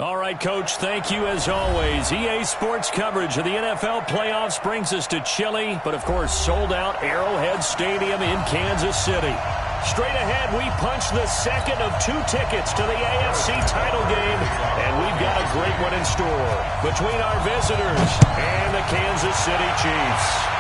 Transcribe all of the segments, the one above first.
All right, Coach, thank you as always. EA Sports coverage of the NFL playoffs brings us to chilly, but of course sold-out Arrowhead Stadium in Kansas City. Straight ahead, we punch the second of 2 tickets to the AFC title game, and we've got a great one in store between our visitors and the Kansas City Chiefs.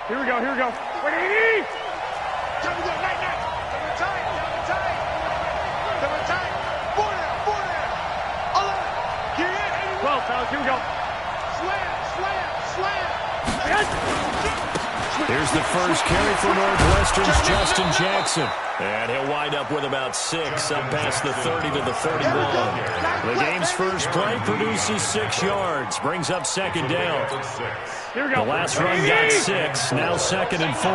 Here we go, here we go. Ready? Time to go, night. Time to time. 4 down. 11. Get in. 12, fellas, here we go. Slam. Here's the first carry for Northwestern's Justin Jackson. And he'll wind up with about 6 up past the 30 to the 31. The game's first play produces 6 yards, brings up second down. Here we go. The last run got 6, now second and 4.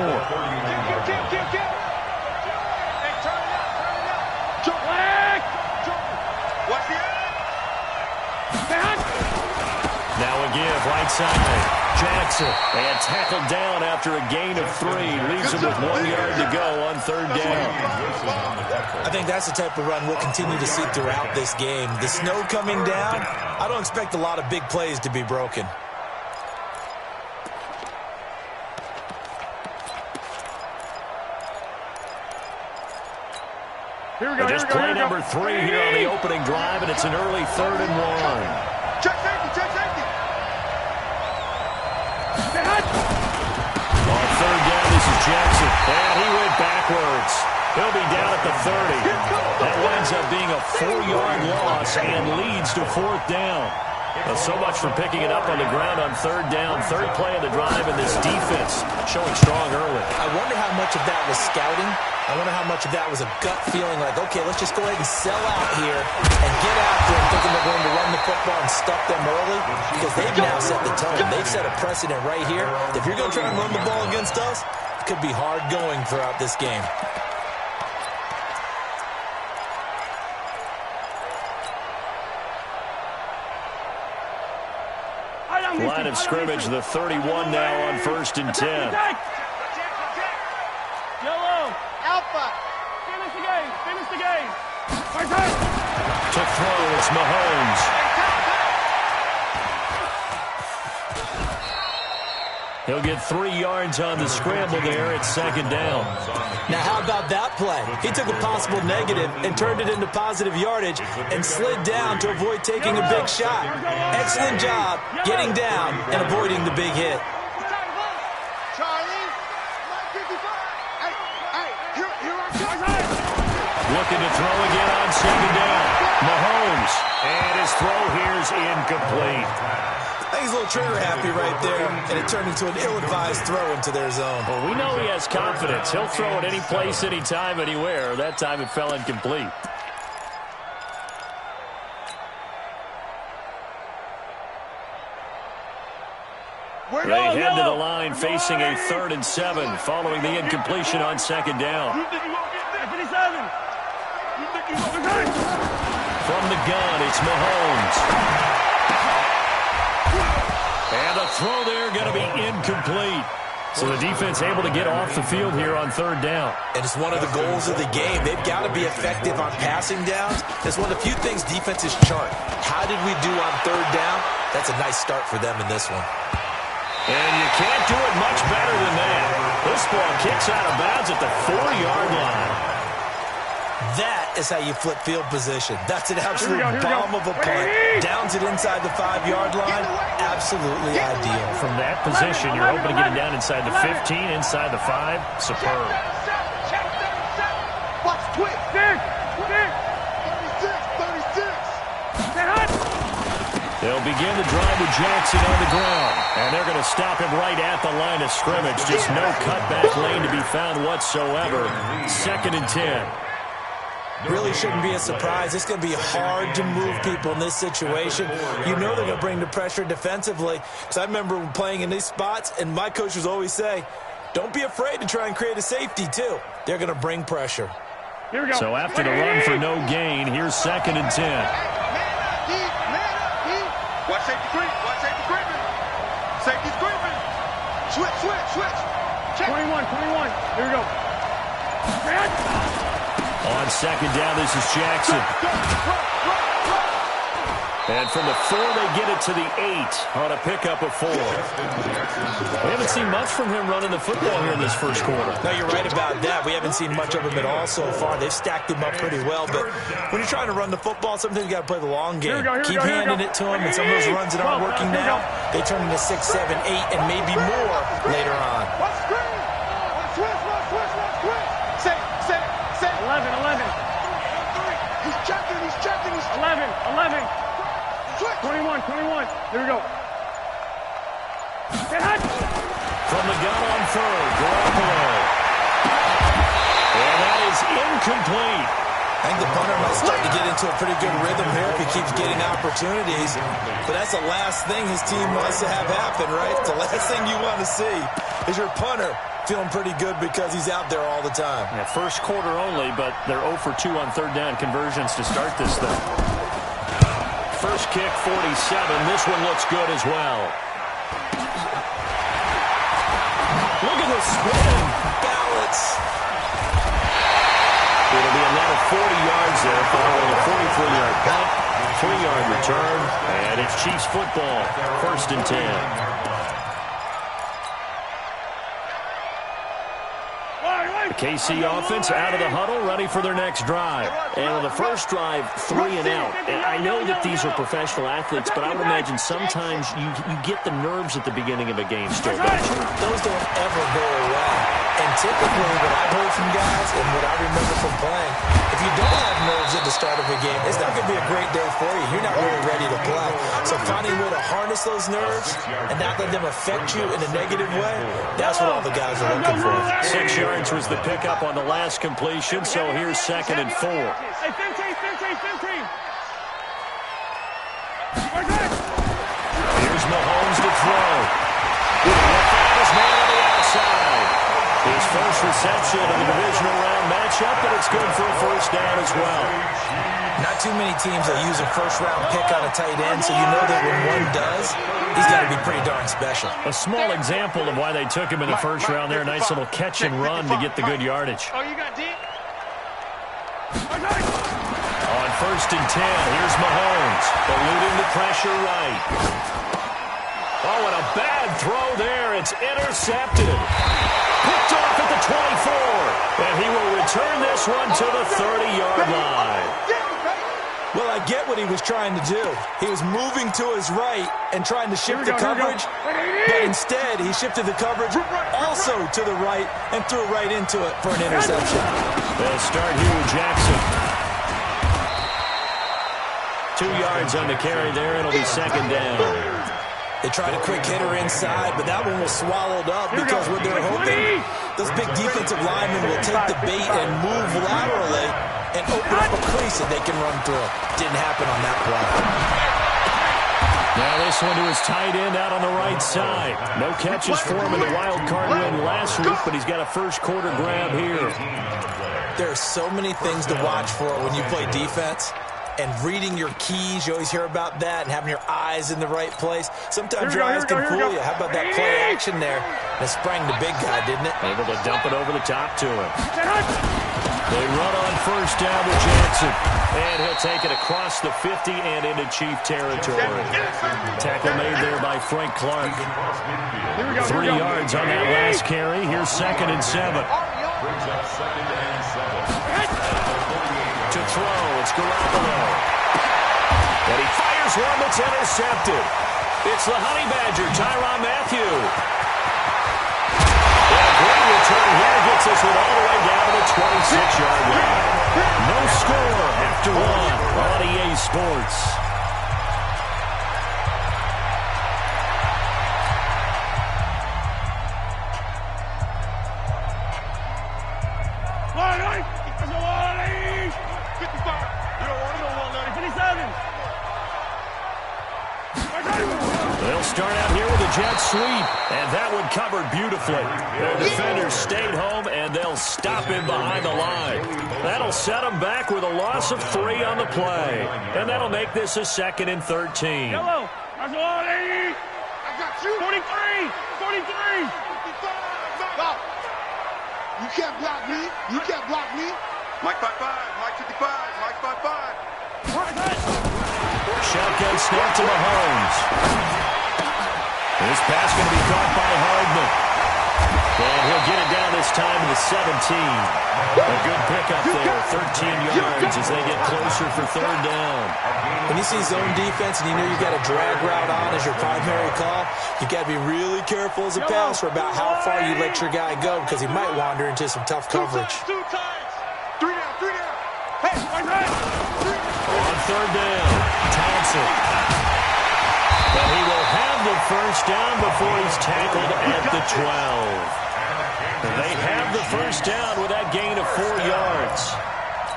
Now a give, right side. Jackson, and tackled down after a gain of 3. Leaves him with 1 yard to go on third down. I think that's the type of run we'll continue to see throughout this game. The snow coming down, I don't expect a lot of big plays to be broken. Here we go, Just play number 3 here on the opening drive, and it's an early 3rd and 1. Check safety. On third down, this is Jackson. And he went backwards. He'll be down at the 30. That winds up being a 4-yard loss and leads to 4th down. So much for picking it up on the ground on third down. Third play of the drive, and this defense showing strong early. I wonder how much of that was scouting. I wonder how much of that was a gut feeling like, okay, let's just go ahead and sell out here and get after them, thinking they're going to run the football and stuff them early, because they've now set the tone. They've set a precedent right here. If you're going to try and run the ball against us, it could be hard going throughout this game. Line of scrimmage, the 31 now on 1st and 10. Yellow. Alpha. Finish the game. To throw, it's Mahomes. He'll get 3 yards on the scramble there at second down. Now, how about that play? He took a possible negative and turned it into positive yardage and slid down to avoid taking a big shot. Excellent job getting down and avoiding the big hit. Charlie. 55. Hey, here I come. Looking to throw again on second down. Mahomes. And his throw here's incomplete. I think he's a little trigger happy right there, and it turned into an ill-advised throw into their zone. Well, we know he has confidence. He'll throw it any place, anytime, anywhere. That time it fell incomplete. They head to the line facing a 3rd and 7 following the incompletion on second down. From the gun, it's Mahomes. And a throw there going to be incomplete. So the defense able to get off the field here on third down. And it's one of the goals of the game. They've got to be effective on passing downs. It's one of the few things defenses chart. How did we do on third down? That's a nice start for them in this one. And you can't do it much better than that. This ball kicks out of bounds at the 4-yard line. That is how you flip field position. That's an absolute bomb of a punt. Downs it inside the 5-yard line. Absolutely ideal. From that position, you're hoping to get it down inside the 15, inside the 5. Superb. Watch quick. 36. 36. They'll begin the drive with Jackson on the ground. And they're going to stop him right at the line of scrimmage. Just no cutback lane to be found whatsoever. 2nd and 10. Really shouldn't be a surprise. It's going to be hard to move people in this situation. You know they're going to bring the pressure defensively. Because I remember playing in these spots, and my coaches always say, don't be afraid to try and create a safety, too. They're going to bring pressure. Here we go. So after the run for no gain, here's 2nd and 10. Watch safety creep. Watch safety creeping. Safety's creeping. Switch. Check. 21. Here we go. On 2nd down, this is Jackson. And from the 4, they get it to the 8 on a pickup of 4. We haven't seen much from him running the football here in this first quarter. No, you're right about that. We haven't seen much of him at all so far. They've stacked him up pretty well. But when you're trying to run the football, sometimes you got to play the long game. Keep handing it to him, and some of those runs that aren't working now, they turn into 6, 7, 8, and maybe more later on. Watch screen. Switch. 11. He's checking. 11. 21. Here we go. From the gun on 3rd, Garoppolo. And that is incomplete. I think the punter might start to get into a pretty good rhythm here if he keeps getting opportunities. But that's the last thing his team wants to have happen, right? The last thing you want to see is your punter feeling pretty good because he's out there all the time. Yeah, first quarter only, but they're 0 for 2 on 3rd down conversions to start this thing. First kick, 47. This one looks good as well. Look at this spin. Balance. It'll be another 40 yards there following a 44-yard punt, 3-yard return, and it's Chiefs football, 1st and 10. The KC offense out of the huddle, ready for their next drive. And on the first drive, 3 and out. And I know that these are professional athletes, but I would imagine sometimes you get the nerves at the beginning of a game still, don't you? Those don't ever go away. And typically what I've heard from guys and what I remember from playing, if you don't have nerves at the start of a game, it's not going to be a great day for you. You're not really ready to play. So finding a way to harness those nerves and not let them affect you in a negative way, that's what all the guys are looking for. 6 yards was the pickup on the last completion, so here's 2nd and 4. Hey, 15. Here's Mahomes to throw. His man on the outside. His first reception of the divisional round matchup, but it's good for a first down as well. Not too many teams will use a first-round pick on a tight end, so you know that when one does, he's got to be pretty darn special. A small example of why they took him in the first round there. A nice little catch and run to get the good yardage. Oh, you got deep? On 1st and 10, here's Mahomes, eluding the pressure right. Oh, and a bad throw there. It's intercepted. Picked off at the 24. And he will return this one to the 30-yard line. Well, I get what he was trying to do. He was moving to his right and trying to shift the coverage, but instead he shifted the coverage also to the right and threw right into it for an interception. They'll start here with Jackson. 2 yards on the carry there. It'll be 2nd down. They tried a quick hitter inside, but that one was swallowed up because what they're hoping, those big defensive linemen will take the bait and move laterally and open up a crease that they can run through. Didn't happen on that play. Now this one to his tight end out on the right side. No catches for him in the wild card win last week, but he's got a first quarter grab here. There are so many things to watch for when you play defense. And reading your keys, you always hear about that, and having your eyes in the right place. Sometimes your eyes can fool you. How about that play action there? That sprang the big guy, didn't it? Able to dump it over the top to him. They run on first down with Jackson. And he'll take it across the 50 and into Chief territory. Tackle made there by Frank Clark. 3 yards on that last carry. Here's 2nd and 7. To throw, it's Garoppolo. And he fires one that's intercepted. It's the Honey Badger, Tyrann Mathieu. And a great return here gets us all the way down to the 26-yard line. No score after 1 on EA Sports. jet sweep, and that one covered beautifully. Their defenders stayed home, and they'll stop him behind the line. That'll set them back with a loss of 3 on the play, and that'll make this a 2nd and 13. Yellow. That's all they need. I got you. 43. 43. Stop. You can't block me. You can't block me. Mike 55. Mike 55. Mike 55. Shotgun snap to Mahomes. This pass going to be caught by Hardman. And he'll get it down this time to the 17. A good pickup there, 13 yards as they get closer for 3rd down. When you see zone defense and you know you got a drag route on as your primary call, you got to be really careful as a passer about how far you let your guy go because he might wander into some tough coverage. 2 times. 3 down. 3 down. Hey, On 3rd down, Thompson. But he will have the 1st down before he's tackled at the 12. They have the 1st down with that gain of 4 yards.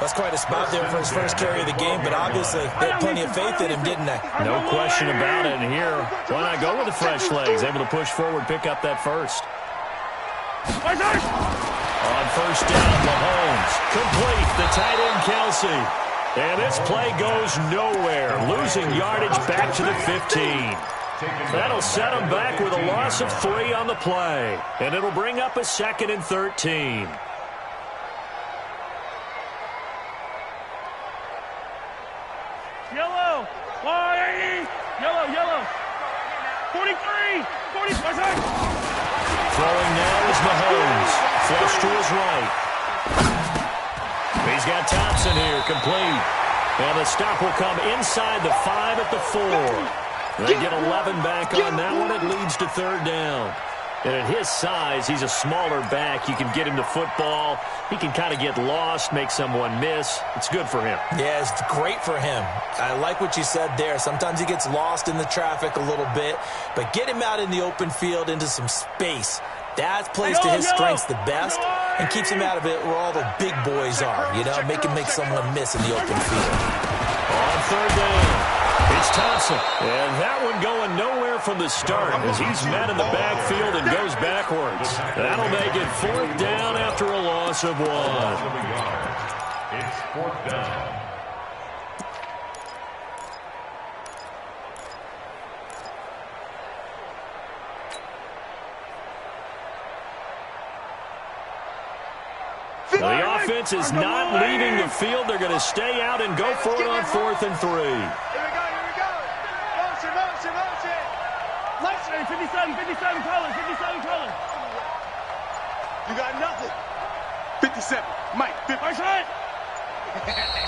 That's quite a spot there for his first carry of the game, but obviously they had plenty of faith in him, didn't they? No question about it. And here, why not go with the fresh legs? Able to push forward, pick up that 1st. On 1st down, Mahomes. Complete, the tight end, Kelsey. And this play goes nowhere. Losing yardage back to the 15. That'll set them back with a loss of 3 on the play. And it'll bring up a 2nd and 13. Yellow. Yellow. 43. 40. Throwing now is Mahomes. Flush to his right. He's got Thompson here, complete. And the stop will come inside the 5 at the 4. They get 11 back on that one. It leads to 3rd down. And at his size, he's a smaller back. You can get him to football. He can kind of get lost, make someone miss. It's good for him. Yeah, it's great for him. I like what you said there. Sometimes he gets lost in the traffic a little bit. But get him out in the open field into some space. That plays to his strengths the best and keeps him out of it where all the big boys are, you know, make someone miss in the open field. On 3rd down, it's Thompson. And that one going nowhere from the start as he's met in the backfield and goes backwards. That'll make it 4th down after a loss of 1. It's 4th down. The offense is not leaving the field. They're going to stay out and go for it on 4th and 3. Here we go. Motion. 57 colors. You got nothing. 57. Mike, 50.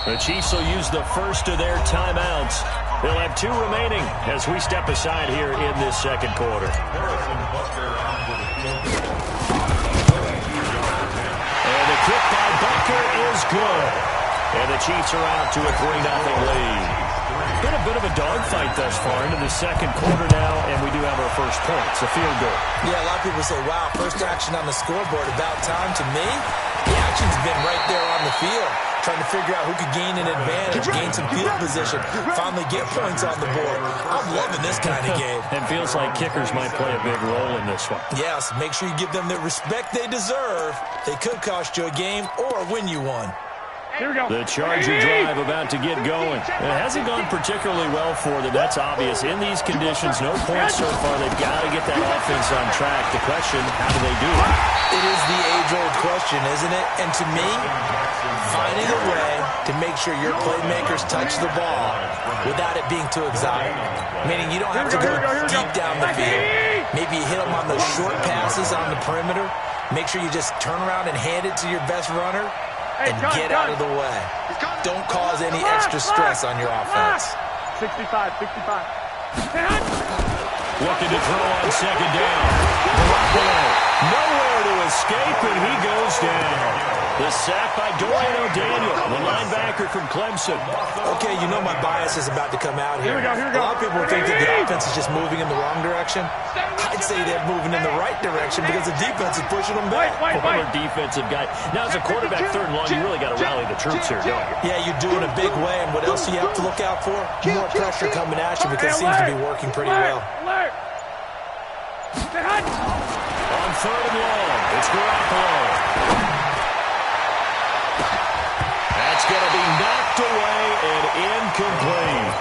The Chiefs will use the first of their timeouts. They'll have 2 remaining as we step aside here in this 2nd quarter. Kick by Bucker is good. And the Chiefs are out to a 3-0 lead. Been a bit of a dogfight thus far into the 2nd quarter now, and we do have our first point. It's a field goal. Yeah, a lot of people say, wow, first action on the scoreboard, about time. To me, the action's been right there on the field, trying to figure out who could gain an advantage, gain some field position, finally get points on the board. I'm loving this kind of game. And feels like kickers might play a big role in this one. Yes, make sure you give them the respect they deserve. They could cost you a game or win you one. Here we go. The Charger drive about to get going. It hasn't gone particularly well for them. That's obvious. In these conditions, no points so far. They've got to get that offense on track. The question, how do they do it? It is the age-old question, isn't it? And to me, finding a way to make sure your playmakers touch the ball without it being too exotic. Meaning you don't have to go deep down the field. Maybe you hit them on those short passes on the perimeter. Make sure you just turn around and hand it to your best runner and get out of the way. Don't cause any extra stress on your offense. 65. Looking to throw on 2nd down. Garoppolo, nowhere to escape, and he goes down. The sack by Dorian O'Daniel, the linebacker from Clemson. Okay, you know my bias is about to come out here. Here we go. A lot of people think that the offense is just moving in the wrong direction. I'd say they're moving in the right direction because the defense is pushing them back. Former defensive guy. Now, as a quarterback 3rd and long, you really got to rally the troops here, don't you? Yeah, you do in a big way, and what else do you have to look out for? More pressure coming at you because it seems to be working pretty well. On 3rd and long, it's Garoppolo. That's going to be knocked away and incomplete.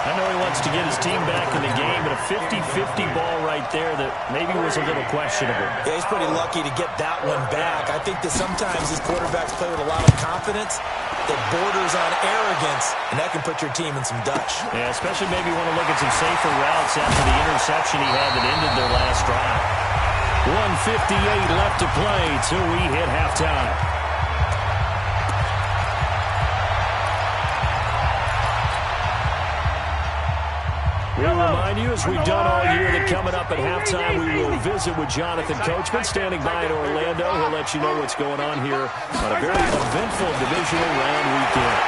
I know he wants to get his team back in the game, but a 50-50 ball right there that maybe was a little questionable. Yeah, he's pretty lucky to get that one back. I think that sometimes these quarterbacks play with a lot of confidence that borders on arrogance, and that can put your team in some Dutch. Yeah, especially maybe want to look at some safer routes after the interception he had that ended their last drive. 1:58 left to play till we hit halftime. We remind you, as we've done all year, that coming up at halftime, we will visit with Jonathan Coachman, standing by in Orlando. He'll let you know what's going on here on a very eventful divisional round weekend.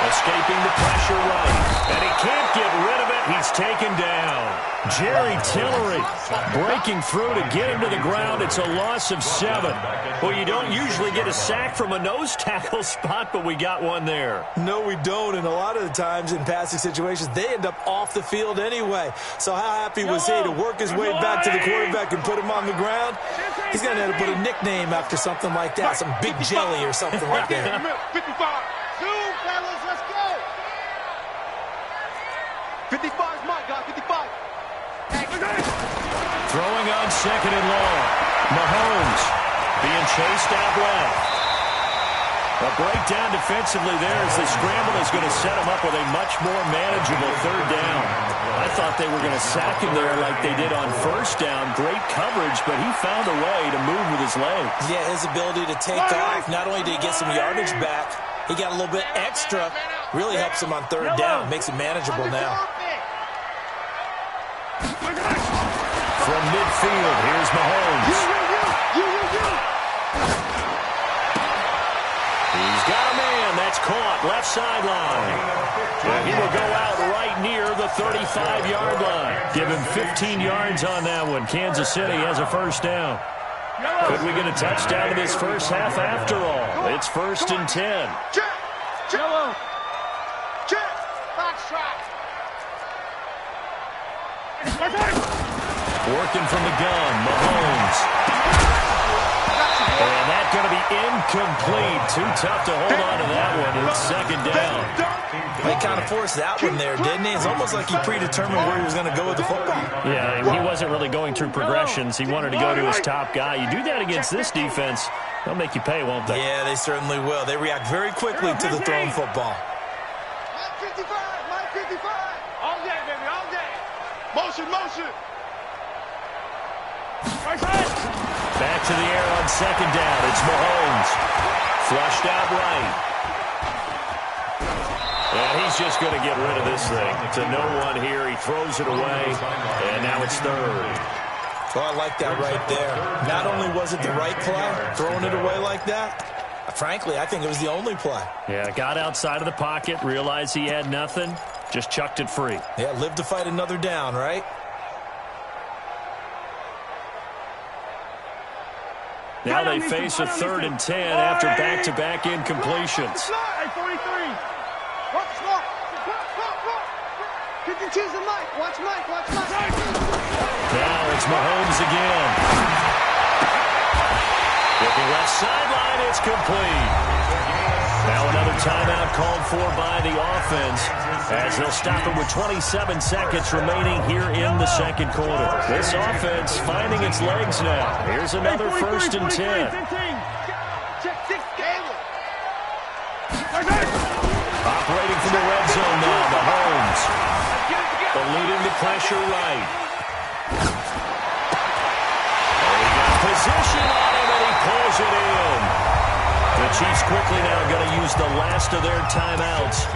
Escaping the pressure right, and he can't get rid of it. He's taken down. Jerry Tillery breaking through to get him to the ground. It's a loss of 7. Well, you don't usually get a sack from a nose tackle spot, but we got one there. No, we don't, and a lot of the times in passing situations, they end up off the field anyway. So how happy was he to work his way back to the quarterback and put him on the ground? He's going to have to put a nickname after something like that, some Big Jelly or something like that. 55. Zoom, fellas, let's go. 55 is Mike, guys, 55. Throwing on 2nd and long. Mahomes being chased out left. A breakdown defensively there as the scramble is going to set him up with a much more manageable 3rd down. I thought they were going to sack him there like they did on 1st down. Great coverage, but he found a way to move with his legs. Yeah, his ability to take off, not only did he get some yardage back, he got a little bit extra. Really helps him on 3rd down, makes it manageable now. From midfield, here's Mahomes. He's got a man. That's caught. Left sideline. And he will go out right near the 35-yard line. Give him 15 yards on that one. Kansas City has a 1st down. Could we get a touchdown in this first half after all? It's 1st and 10. Jello. Check. Box track. Working from the gun, Mahomes. And that's going to be incomplete. Too tough to hold on to that one. It's 2nd down. He kind of forced that one there, didn't he? It's almost like he predetermined where he was going to go with the football. Yeah, he wasn't really going through progressions. He wanted to go to his top guy. You do that against this defense, they'll make you pay, won't they? Yeah, they certainly will. They react very quickly to the thrown football. Mike 55, Mike 55. All day, baby, all day. Motion, motion. Back to the air on 2nd down. It's Mahomes. Flushed out right. And he's just going to get rid of this thing. To no one here. He throws it away. And now it's 3rd. Well, I like that right there. Not only was it the right play, throwing it away like that, frankly, I think it was the only play. Yeah, got outside of the pocket, realized he had nothing, just chucked it free. Yeah, live to fight another down, right? Now they face a 3rd and 10 after back-to-back incompletions. Hey, 43. Watch, watch. 52's the Mike. Watch Mike, watch Mike. Now it's Mahomes again. Looking left sideline, it's complete. Now another timeout called for by the offense as they'll stop it with 27 seconds remaining here in the 2nd quarter. This offense finding its legs now. Here's another 1st and 10. Operating from the red zone now, Mahomes. Eluding the pressure right. Oh, he got position on him and he pulls it in. The Chiefs quickly now going to use the last of their timeouts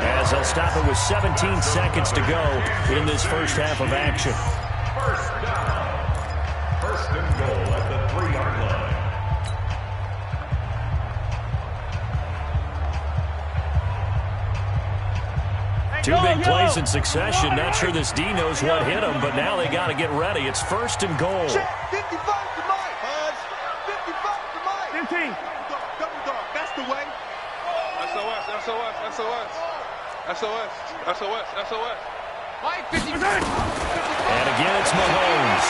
as they'll stop it with 17 seconds to go in this first half of action. First down. 1st and goal at the 3-yard line. Two big plays in succession. Not sure this D knows what hit him, but now they got to get ready. It's 1st and goal. 55 to Mike. 55 to Mike. 15. Double dog. That's the way. SOS, SOS, SOS. SOS, SOS, SOS. Mike 55. And again, it's Mahomes.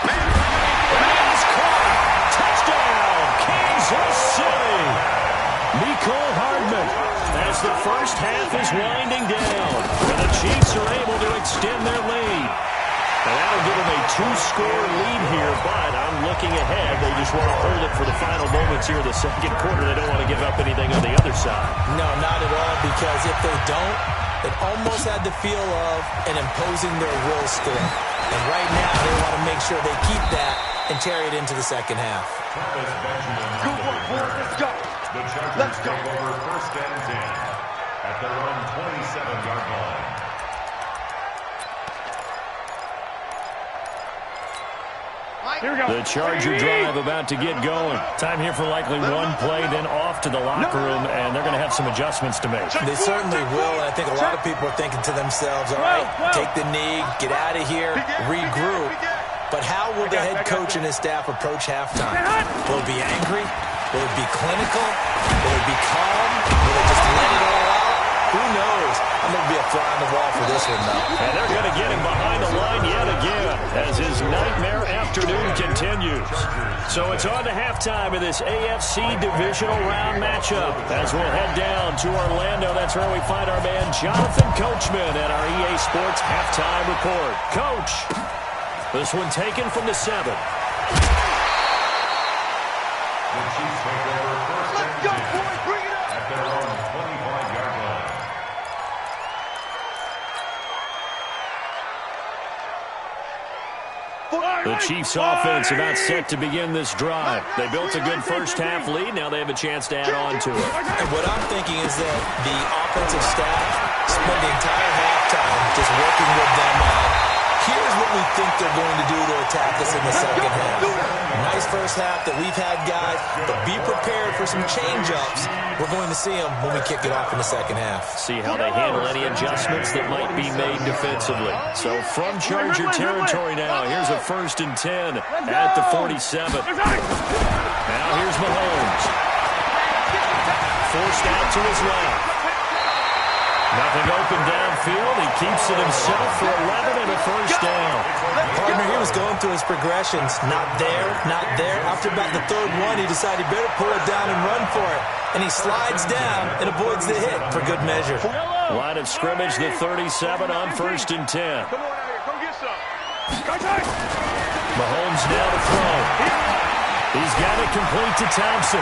And he's caught. Touchdown, Kansas City. Mecole Hardman as the first half is winding down. And the Chiefs are able to extend their lead. And that'll give them a 2-score lead here, but I'm looking ahead. They just want to hold it for the final moments here in the second quarter. They don't want to give up anything on the other side. No, not at all, because if they don't, it almost had the feel of an imposing their will score. And right now, they want to make sure they keep that and carry it into the second half. Good work, boys. Let's go. The Chargers take over first and 10 at their own 27-yard line. Here we go. The Charger drive about to get going. Time here for likely one play, then off to the locker room, and they're going to have some adjustments to make. They certainly will, and I think a lot of people are thinking to themselves, all right, take the knee, get out of here, regroup. But how will the head coach and his staff approach halftime? Will it be angry? Will it be clinical? Will it be calm? Will they just let it all out? Who knows? I'm going to be a fly on the wall for this one, though. And they're going to get him behind the line yet again as his nightmare afternoon continues. So it's on to halftime of this AFC Divisional round matchup as we'll head down to Orlando. That's where we find our man Jonathan Coachman at our EA Sports Halftime Report. Coach, this one taken from the 7. The Chiefs take over first and 10 at their own 25-yard line. The Chiefs offense about set to begin this drive. They built a good first half lead. Now they have a chance to add on to it. And what I'm thinking is that the offensive staff spent the entire halftime just working with them on, here's what we think they're going to do to attack us in the second half. Nice first half that we've had, guys, but be prepared for some change-ups. We're going to see them when we kick it off in the second half. See how they handle any adjustments that might be made defensively. So from Charger territory now, here's a 1st and 10 at the 47. Now here's Mahomes. Forced out to his left. Nothing open downfield. He keeps it himself for 11 and a first down. Partner, he was going through his progressions. Not there, not there. After about the 3rd one, he decided he better pull it down and run for it. And he slides down and avoids the hit for good measure. Line of scrimmage, the 37 on 1st and 10. Come on out here. Come get some. Mahomes now to throw. He's got it complete to Thompson.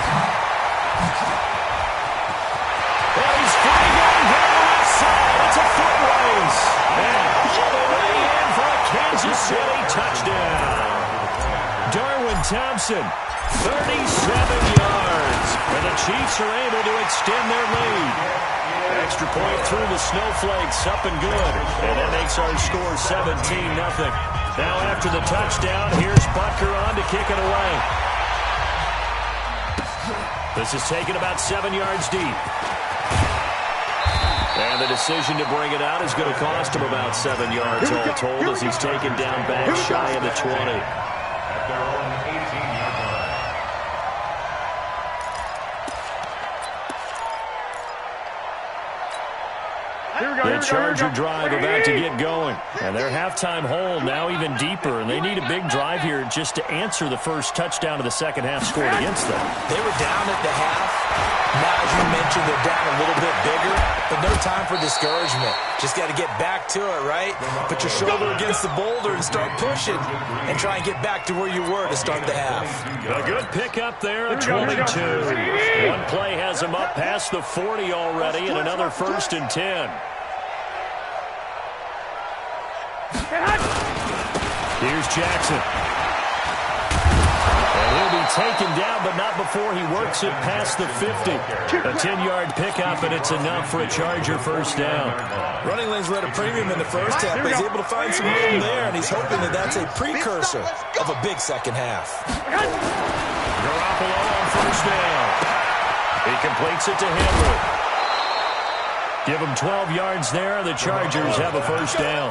Well, he's free going down the left side. It's a foot race. And all the way in for a Kansas City touchdown. Darwin Thompson, 37 yards. And the Chiefs are able to extend their lead. Extra point through the snowflakes, up and good. And that makes our score 17-0. Now after the touchdown, here's Butker on to kick it away. This is taken about 7 yards deep. And the decision to bring it out is going to cost him about 7 yards all told as he's taken down back shy of the 20. At their own 18-yard line. The Charger drive about to get going. And their halftime hole now even deeper. And they need a big drive here just to answer the first touchdown of the second half scored against them. They were down at the half. Now, as you mentioned, they're down a little bit bigger, but no time for discouragement. Just got to get back to it, right? Put your shoulder against the boulder and start pushing and try and get back to where you were to start the half. A good pick up there at 22. One play has him up past the 40 already and another 1st and 10. Here's Jackson. And he'll be taken down, but not before he works it past the 50. A 10-yard pickup, and it's enough for a Charger first down. Running lanes were at a premium in the first half, but he's able to find some room there, and he's hoping that that's a precursor of a big second half. Garoppolo on first down. He completes it to Henry. Give him 12 yards there. The Chargers have a first down.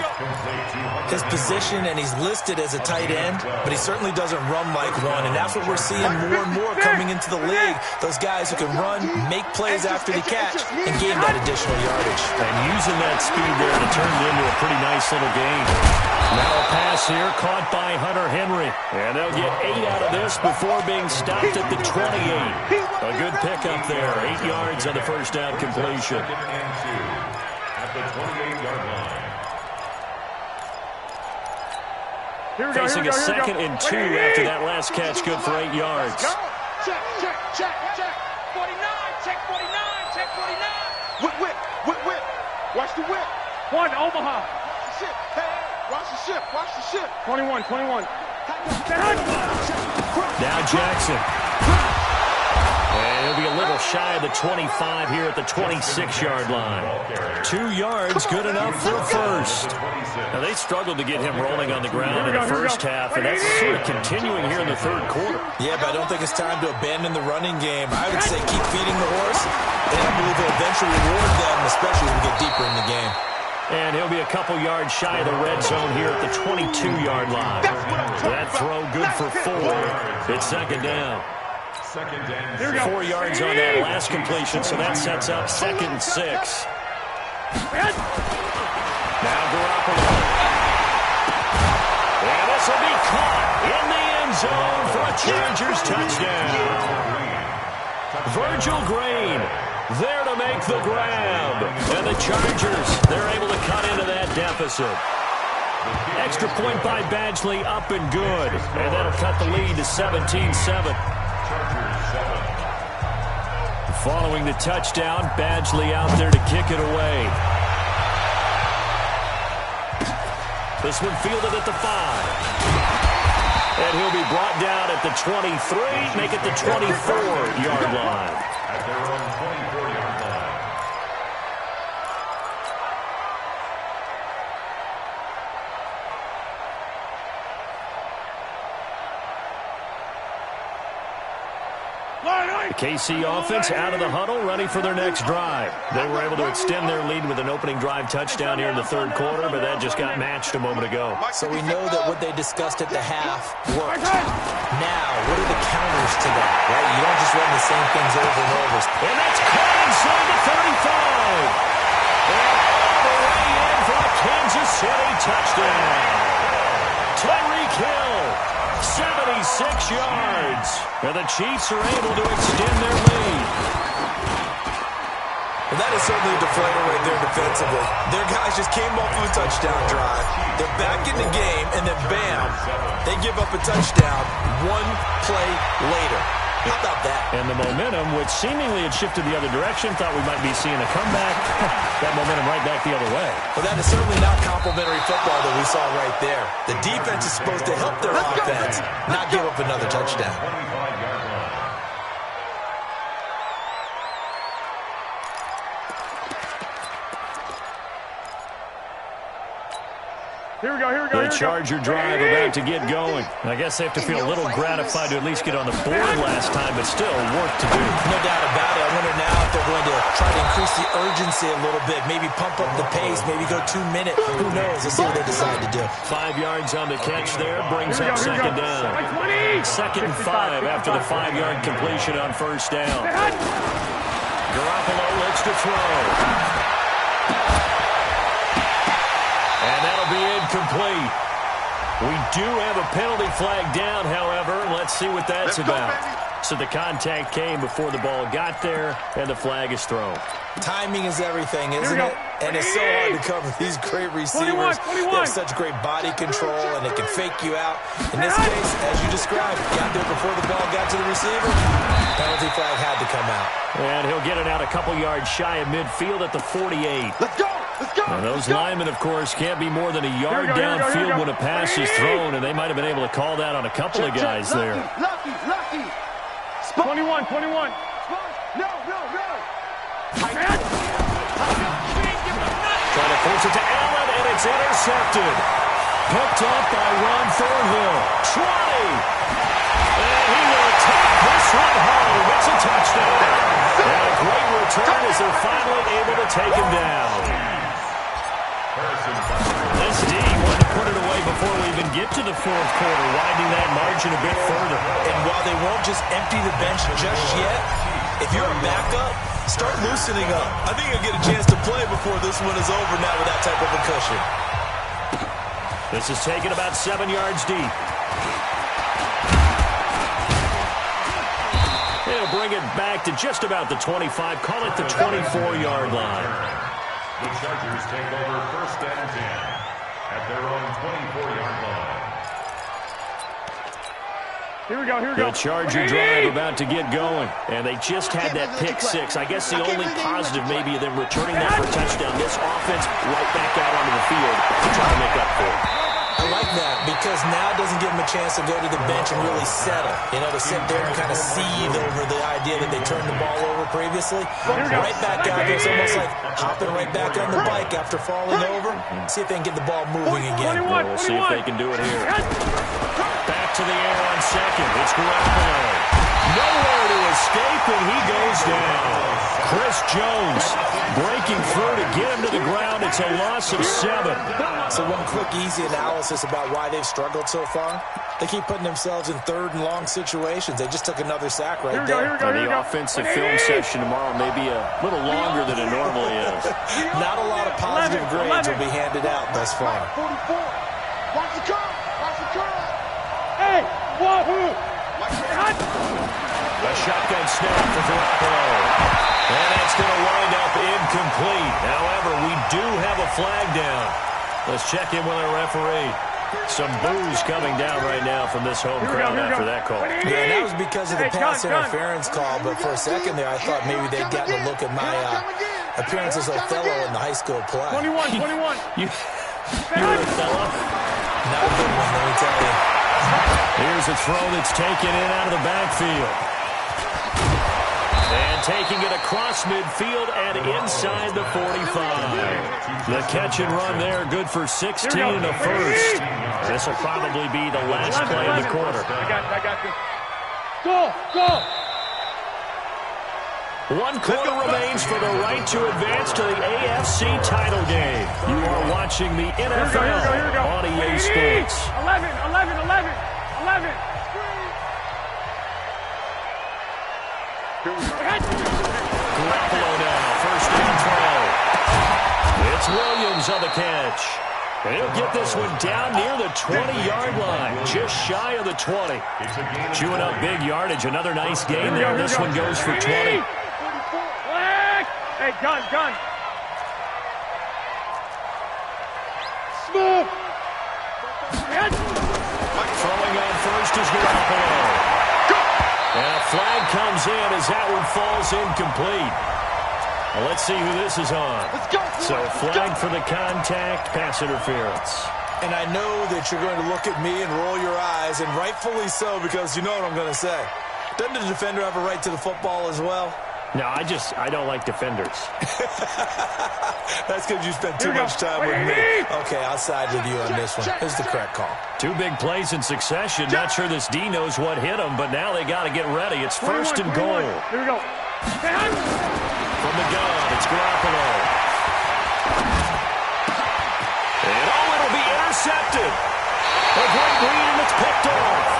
His position, and he's listed as a tight end, but he certainly doesn't run like one, and that's what we're seeing more and more coming into the league. Those guys who can run, make plays after the catch, and gain that additional yardage. And using that speed there to turn it into a pretty nice little game. Now a pass here caught by Hunter Henry. And they'll get 8 out of this before being stopped at the 28. A good pickup there. 8 yards on the first down completion. At the 28-yard line. Facing a 2nd and 2 after that last catch. Good for 8 yards. Check, check, check, check. 49, check 49, check 49. Whip. Watch the whip. 1, Omaha. Watch the ship. Hey, watch the ship. Watch the ship. 21. Now Jackson. And he'll be a little shy of the 25 here at the 26-yard line. 2 yards, good enough for a first. Now, they struggled to get him rolling on the ground in the first half, and that's sort of continuing here in the third quarter. Yeah, but I don't think it's time to abandon the running game. I would say keep feeding the horse, and I believe he'll eventually reward them, especially as we get deeper in the game. And he'll be a couple yards shy of the red zone here at the 22-yard line. That throw good for 4. It's 2nd down. 4 yards on that last completion, so that sets up 2nd and 6. Now Garoppolo. And this will be caught in the end zone for a Chargers touchdown. Virgil Green there to make the grab. And the Chargers, they're able to cut into that deficit. Extra point by Badgley, up and good. And that'll cut the lead to 17-7. Following the touchdown, Badgley out there to kick it away. This one fielded at the 5. And he'll be brought down at the 23, make it the 24-yard line. At their own 24-yard line. The KC offense out of the huddle, ready for their next drive. They were able to extend their lead with an opening drive touchdown here in the third quarter, but that just got matched a moment ago. So we know that what they discussed at the half worked. Now, what are the counters to that, right? You don't just run the same things over and over. And that's caught inside the 35. And all the way in for a Kansas City touchdown. Tyreek Hill, 76 yards. And the Chiefs are able to extend their lead. Well, that is certainly a deflator right there defensively. Their guys just came off of a touchdown drive. They're back in the game, and then bam, they give up a touchdown 1 play later. How about that? And the momentum, which seemingly had shifted the other direction, thought we might be seeing a comeback. That momentum right back the other way. Well, that is certainly not complimentary football that we saw right there. The defense is supposed to help their offense, not give up another touchdown. 25-yard line. Here we go. The Charger drive about to get going. I guess they have to feel a little gratified to at least get on the board last time, but still work to do. No doubt about it. I wonder now if they're going to try to increase the urgency a little bit, maybe pump up the pace, maybe go 2 minutes. Who knows? Let's see what they decide to do. 5 yards on the catch there, brings up 2nd down. 2nd and 5 after the 5-yard completion on 1st down. Garoppolo looks to throw. And that'll be incomplete. We do have a penalty flag down, however. Let's see what that's about. So the contact came before the ball got there, and the flag is thrown. Timing is everything, isn't it? And it's so hard to cover these great receivers. 21. They have such great body control, and they can fake you out. In this case, as you described, got there before the ball got to the receiver. Penalty flag had to come out. And he'll get it out a couple yards shy of midfield at the 48. Let's go. Now, those linemen, of course, can't be more than a yard downfield when a pass is thrown, and they might have been able to call that on a couple of guys there. Lucky. 21. No. Trying to force it to Allen, and it's intercepted. Picked up by Ron Thornhill. 20. And he will take this one home. It's a touchdown. And a great return as they're finally able to take him down. This D wanted to put it away before we even get to the fourth quarter, widening that margin a bit further. And while they won't just empty the bench just yet, if you're a backup, start loosening up. I think you'll get a chance to play before this one is over now with that type of a cushion. This is taken about 7 yards deep. They'll bring it back to just about the 25. Call it the 24-yard line. The Chargers take over 1st and 10 at their own 24-yard line. Here we go, here we go. The Charger drive about to get going. And they just had that pick six. I guess the only positive maybe of them returning that for a touchdown. This offense right back out onto the field to try to make up for it. I like that because now it doesn't give them a chance to go to the bench and really settle. You know, to sit there and kind of seethe over the idea that they turned the ball over previously. Right back out there. It's almost like hopping right back on the bike after falling over. See if they can get the ball moving again. We'll see if they can do it here. Back to the air on second. It's Garoppolo. Nowhere to escape, and he goes down. Chris Jones breaking through to get him to the ground. It's a loss of 7. So one quick, easy analysis about why they've struggled so far. They keep putting themselves in 3rd and long situations. They just took another sack right there. The offensive film session tomorrow may be a little longer than it normally is. Not a lot of positive grades will be handed out thus far. 44. Watch the curve. Watch the curve. Hey, wahoo! A shotgun snap for Garoppolo. And that's going to wind up incomplete. However, we do have a flag down. Let's check in with our referee. Some boos coming down right now from this home crowd after that call. Yeah, and that was because of the pass interference call. But for a second there, I thought maybe they'd gotten a look at my appearance as Othello in the high school play. 21. You're Othello? Not a good one, let me tell you. Here's a throw that's taken in out of the backfield. And taking it across midfield and inside the 45. The catch and run there, good for 16 in the first. This will probably be the last play of the quarter. I got this. Go! 1 quarter remains for the right to advance to the AFC title game. You are watching the NFL on EA Sports. 11. Garoppolo now, 1st down throw. It's Williams on the catch. And he'll get this one down near the 20-yard line, just shy of the 20. Chewing up big yardage, another nice gain there. This one goes for 20. Hey, gun. Smooth. Throwing on first is Garoppolo. And a flag comes in as that one falls incomplete. Well, let's see who this is on. So flag for the contact, pass interference. And I know that you're going to look at me and roll your eyes, and rightfully so, because you know what I'm going to say. Doesn't the defender have a right to the football as well? No, I don't like defenders. That's because you spent too much time with me. Okay, I'll side with you on this one. This is the correct call. 2 big plays in succession. Not sure this D knows what hit him, but now they got to get ready. It's 1st and goal. Here we go. From the gun, it's Garoppolo. And it'll be intercepted. A great read, and it's picked off.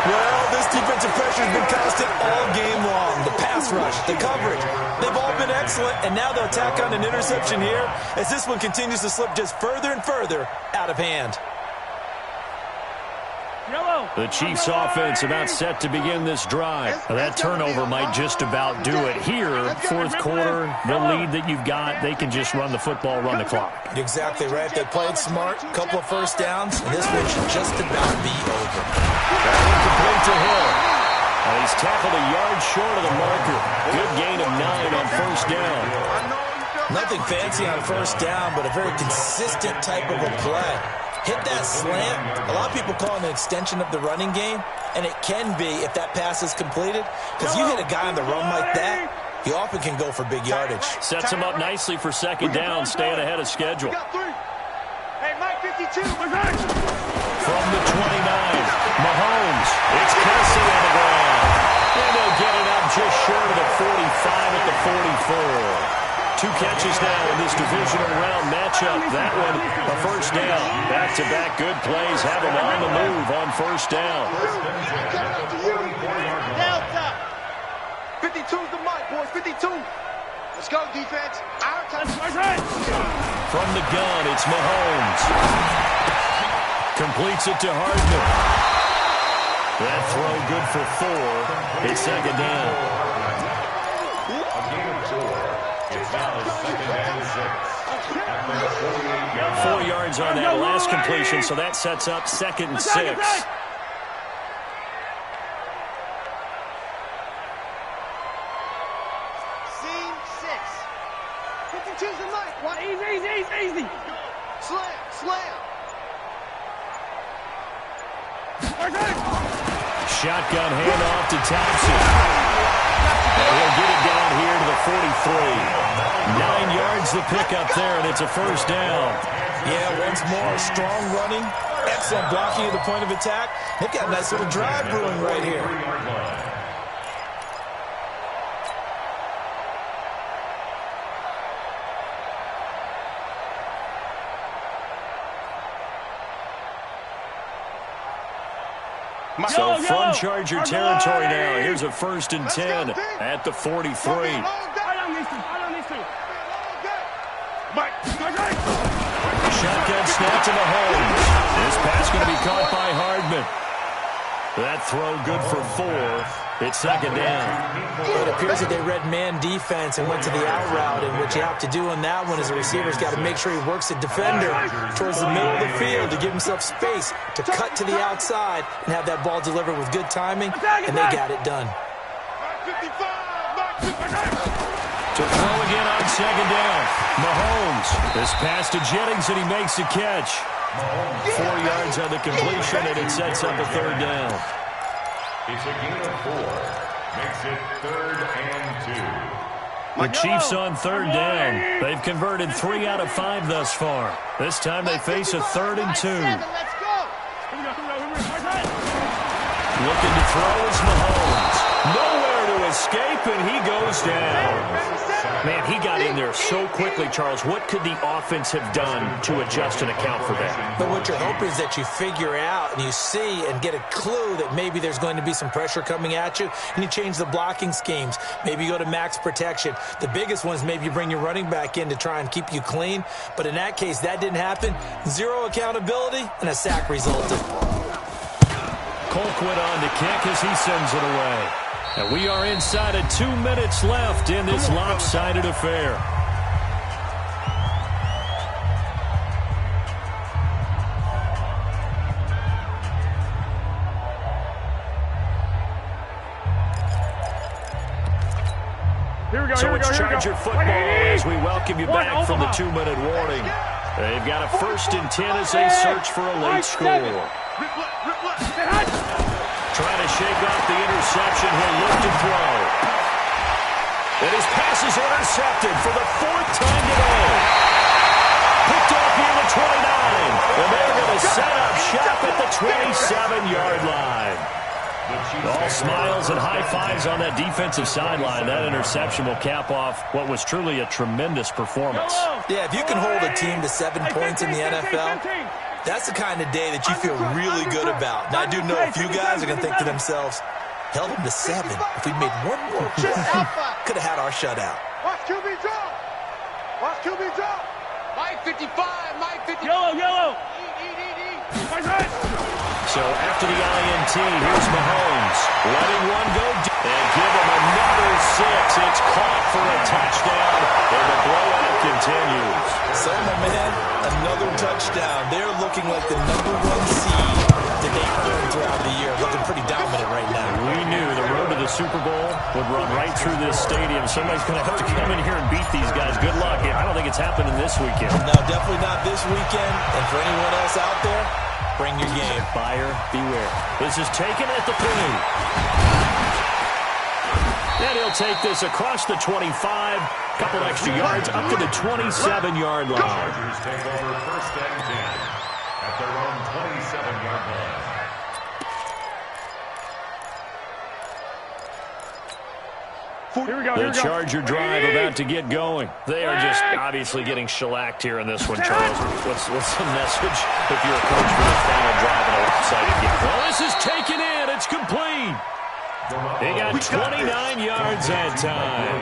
Well, this defensive pressure has been constant all game long. The pass rush, the coverage, they've all been excellent, and now they'll tack on an interception here as this one continues to slip just further and further out of hand. The Chiefs offense about set to begin this drive. That turnover might just about do it here. 4th quarter, the lead that you've got, they can just run the football, run the clock. Exactly right. They played smart, couple of first downs, and this one should just about be over. Incomplete to Hill. And he's tackled a yard short of the marker. Good gain of 9 on 1st down. Nothing fancy on 1st down, but a very consistent type of a play. Hit that slant. A lot of people call it an extension of the running game, and it can be if that pass is completed, because you hit a guy on the run like that, he often can go for big yardage. Sets him up nicely for 2nd down, staying ahead of schedule. Hey, Mike 52. From the 29, Mahomes. It's Kelsey on the ground. And they'll get it up just short of the 45 at the 44. 2 catches now in this divisional round matchup. That one, a 1st down. Back-to-back good plays have him on the move on 1st down. Delta. 52's the mic, boys. 52. Let's go, defense. Our time. From the gun, it's Mahomes. Completes it to Hardman. That throw good for 4. It's second down. A gain of 4. It's now 2nd and 6. At their 48-yard 4 yards on that last completion, so that sets up 2nd and 6. Scene 6. 52's the mic. What? Easy. Slam. Shotgun handoff to Thompson. He'll get it down here to the 43. 9 yards the pickup there, and it's a first down. Yeah, once more, strong running, excellent blocking at the point of attack. They've got a nice little drive brewing right here. So from Charger territory now, here's a 1st and 10 at the 43. Shotgun snap to Mahomes. This pass going to be caught by Hardman. That throw good for 4. It's second down. It appears that they read man defense and went to the out route, and what you have to do on that one is the receiver's got to make sure he works the defender towards the middle of the field to give himself space to cut to the outside and have that ball delivered with good timing, and they got it done. To throw again on second down. Mahomes. This pass to Jennings, and he makes the catch. 4 yards on the completion, and it sets up a 3rd down. It's a gain of 4. Makes it 3rd and 2. The Chiefs on 3rd down. They've converted 3 out of 5 thus far. This time they face a 3rd and 2. Looking to throw is Mahomes. Nowhere to escape, and he goes down. Man, he got in there so quickly, Charles. What could the offense have done to adjust and account for that? But what you're hoping is that you figure out and you see and get a clue that maybe there's going to be some pressure coming at you, and you change the blocking schemes. Maybe you go to max protection. The biggest one is maybe you bring your running back in to try and keep you clean. But in that case, that didn't happen. 0 accountability, and a sack resulted. Colquitt on to kick as he sends it away. And we are inside of 2 minutes left in this lopsided affair. So it's Charger football as we welcome you back from the 2-minute warning. They've got a 1st and 10 as they search for a late score. Trying to shake off the interception. He'll look to throw. And his pass is intercepted for the 4th time today. Picked off near the 29. And they're going to set up shop at the 27-yard line. All smiles and high fives on that defensive sideline. That interception will cap off what was truly a tremendous performance. Yeah, if you can hold a team to 7 points in the NFL, that's the kind of day that you feel really good about. And I do know a few guys are going to think to themselves, held them to 7. If we'd made 1 more play, could have had our shutout. Watch QB drop. Watch QB drop. Mike 55. Mike 55. Yellow. Eat. So after the INT, here's Mahomes. Letting one go and give him another 6. It's caught for a touchdown, and the blowout continues. So, my man, another touchdown. They're looking like the #1 seed that they've earned throughout the year. Looking pretty dominant right now. We knew the road to the Super Bowl would run right through this stadium. Somebody's going to have to come in here and beat these guys. Good luck. I don't think it's happening this weekend. No, definitely not this weekend. And for anyone else out there, bring your game. Buyer beware. This is taken at the 30. And he'll take this across the 25. Couple extra yards up to the 27-yard line. Chargers take over 1st and 10 at their own 27-yard line. The Charger drive about to get going. They are just obviously getting shellacked here in this one, Charles. What's the message if you're a coach for the final drive in a lopsided game? Well, this is taken in. It's complete. They got 29 yards that time.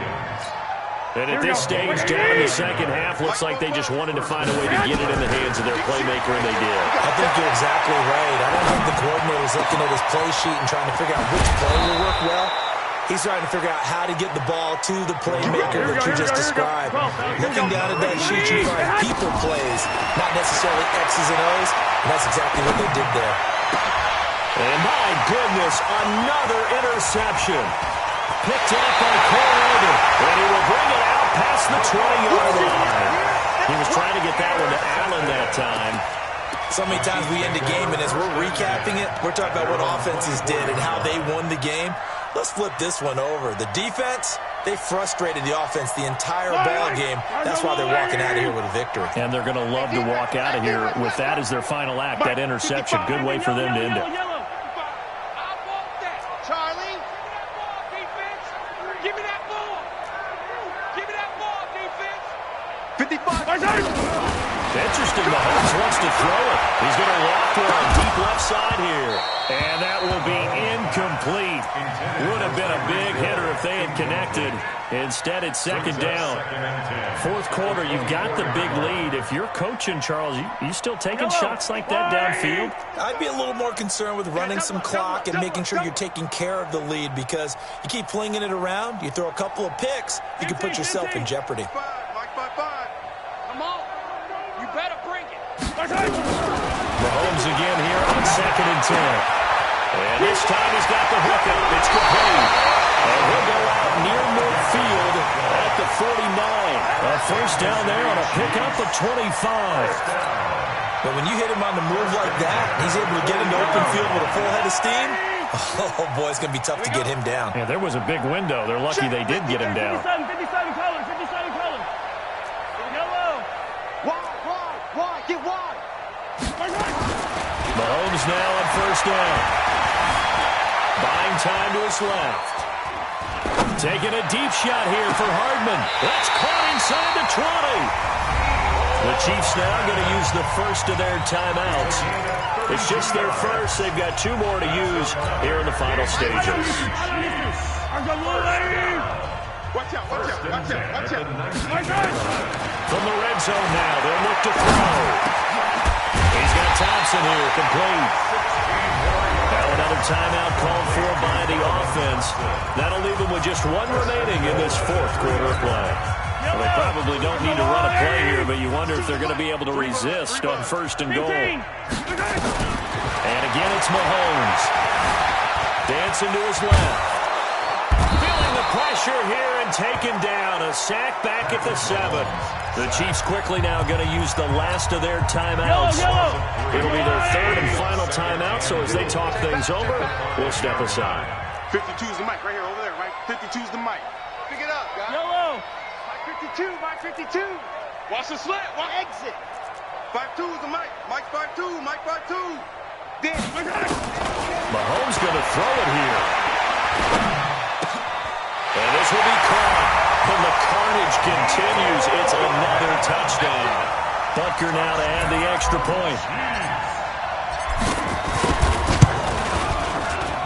And at this stage, down in the second half, looks like they just wanted to find a way to get it in the hands of their playmaker, and they did. I think you're exactly right. I don't think the coordinator's looking at his play sheet and trying to figure out which play will work well. He's trying to figure out how to get the ball to the playmaker that you just described. Looking down at that sheet, you find people plays, not necessarily X's and O's, and that's exactly what they did there. And my goodness, another interception. Picked up by Corrigan, and he will bring it out past the 20-yard line. He was trying to get that one to Allen that time. So many times we end a game, and as we're recapping it, we're talking about what offenses did and how they won the game. Let's flip this one over. The defense, they frustrated the offense the entire ball game. That's why they're walking out of here with a victory. And they're going to love to walk out of here with that as their final act, that interception. Good way for them to end it. Charlie. Defense. Give me that ball. Give me that ball, defense. 55. Interesting, Mahomes wants to throw it. He's going to loft one deep left side here. And that will be incomplete. Would have been a big hitter if they had connected. Instead, it's second down. Fourth quarter, you've got the big lead. If you're coaching, Charles, you still taking shots like that downfield? I'd be a little more concerned with running some clock and making sure you're taking care of the lead, because you keep flinging it around, you throw a couple of picks, you can put yourself in jeopardy. Come on. You better bring it. Mahomes again here on 2nd and 10. And this time he's got the hookup. It's complete. And he'll go out near midfield at the 49. A first down there on a pickup of 25. But when you hit him on the move like that, he's able to get into open field with a full head of steam. Oh, boy, it's going to be tough to get him down. Yeah, there was a big window. They're lucky they did get him down. 57 colors, 57 colors. Yellow. Wide, get wide. Mahomes now on first down. Buying time to his left. Taking a deep shot here for Hardman. That's caught inside the 20. The Chiefs now going to use the first of their timeouts. It's just their first. They've got 2 more to use here in the final stages. Watch out. From the red zone now, they'll look to throw. He's got Thompson here, complete. Now another timeout called for by the offense. That'll leave them with just 1 remaining in this fourth quarter of play. Well, they probably don't need to run a play here, but you wonder if they're going to be able to resist on first and goal. And again, it's Mahomes. Dancing to his left. Feeling the pressure here and taken down. A sack back at the 7. The Chiefs quickly now going to use the last of their timeouts. It'll be their 3rd and final timeout, so as they talk things over, we'll step aside. 52's the mic right here, over there, right? 52's the mic. Pick it up, guys. Yellow. Mike 52. Watch the slant. Watch exit. 52's the mic. Mike 52. Mike 52. Then. Mahomes going to throw it here. And this will be caught. And the carnage continues. It's another touchdown. Butker now to add the extra point.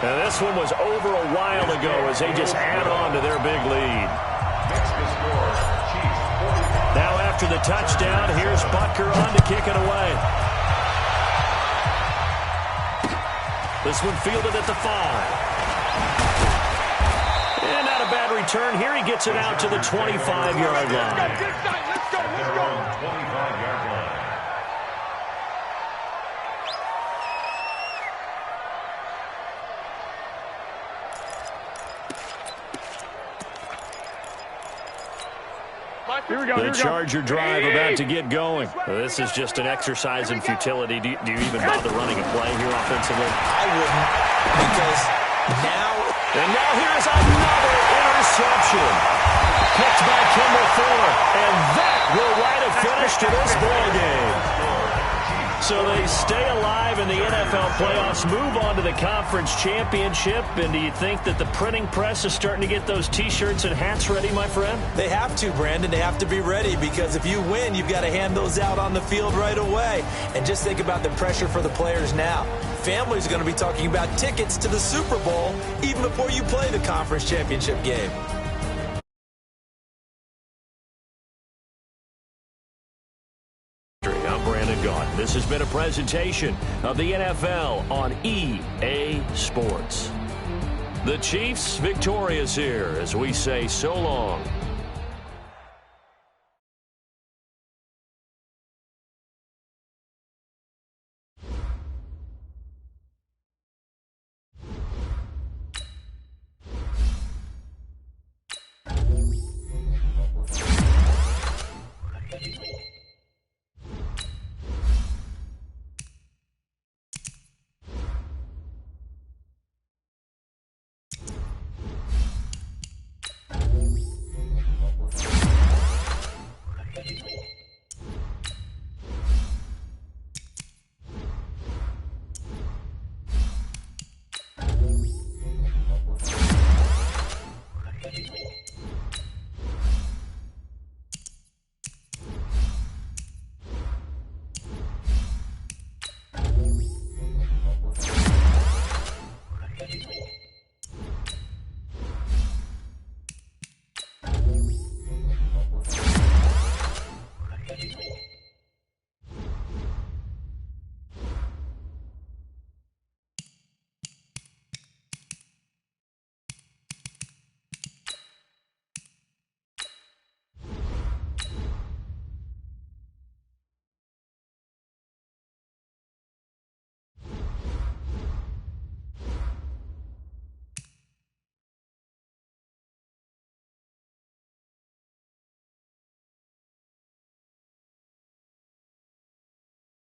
Now this one was over a while ago as they just add on to their big lead. Now after the touchdown, here's Butker on to kick it away. This one fielded at the 5. And not a bad return here. He gets it out to the 25-yard line. Let's go. 25-yard line. Here we go. The Charger drive about to get going. This is just an exercise in futility. Do you even bother running a play here offensively? I wouldn't, because now... And now here's another interception. Picked by Kimball Fuller. And that will write a finish to this ball game. So they stay alive in the NFL playoffs, move on to the conference championship. And do you think that the printing press is starting to get those T-shirts and hats ready, my friend? They have to, Brandon. They have to be ready, because if you win, you've got to hand those out on the field right away. And just think about the pressure for the players now. Families are going to be talking about tickets to the Super Bowl even before you play the conference championship game. This has been a presentation of the NFL on EA Sports. The Chiefs victorious here as we say so long